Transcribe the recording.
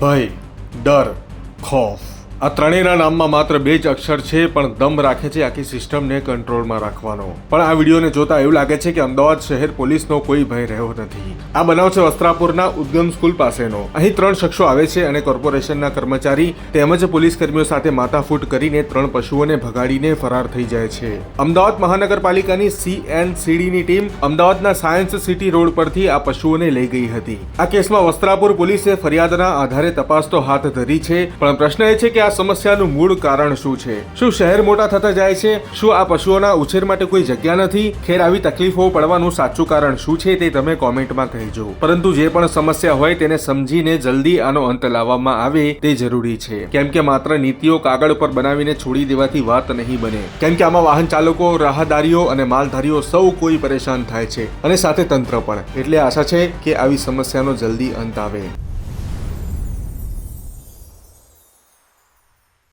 ભય, ડર, ખોફ આ ત્રણેયના નામમાં માત્ર 2 જ અક્ષર છે, પણ દમ રાખે છે આખી સિસ્ટમને કંટ્રોલમાં રાખવાનો. પણ આ વિડીયોને જોતા એવું લાગે છે કે અમદાવાદ શહેર પોલીસનો કોઈ ભય રહ્યો નથી. આ બનાવ છે વસ્ત્રાપુરના ઉદ્ગમ સ્કૂલ પાસેનો. અહીં 3 શખ્સો આવે છે અને કોર્પોરેશનના કર્મચારી તેમજ પોલીસ કર્મીઓ સાથે માથાફૂટ કરીને 3 પશુઓને ભગાડીને ફરાર થઈ જાય છે. અમદાવાદ મહાનગરપાલિકાની CNCDની ટીમ અમદાવાદના સાયન્સ સિટી રોડ પરથી આ પશુઓને લઈ ગઈ હતી. આ કેસમાં વસ્ત્રાપુર પોલીસે ફરિયાદના આધારે તપાસ તો હાથ ધરી છે, પણ પ્રશ્ન એ છે કે આ સમસ્યાનું મૂળ કારણ શું છે? શું શહેર મોટા થતા જાય છે? શું આ પશુઓના ઉછેર માટે કોઈ જગ્યા નથી? ખેર આવી તકલીફો પડવાનું સાચું કારણ શું છે તે તમે કોમેન્ટમાં કહેજો. પરંતુ જે પણ સમસ્યા હોય તેને સમજીને જલ્દી આનો અંત લાવવામાં આવે તે જરૂરી છે, કેમ કે માત્ર નીતિઓ કાગળ પર બનાવીને છોડી દેવાથી વાત નહીં બને. કેમ કે આમાં વાહન ચાલકો, રાહદારીઓ અને માલધારીઓ સૌ કોઈ પરેશાન થાય છે, અને સાથે તંત્ર પણ. એટલે આશા છે કે આવી સમસ્યાનો જલ્દી અંત આવે.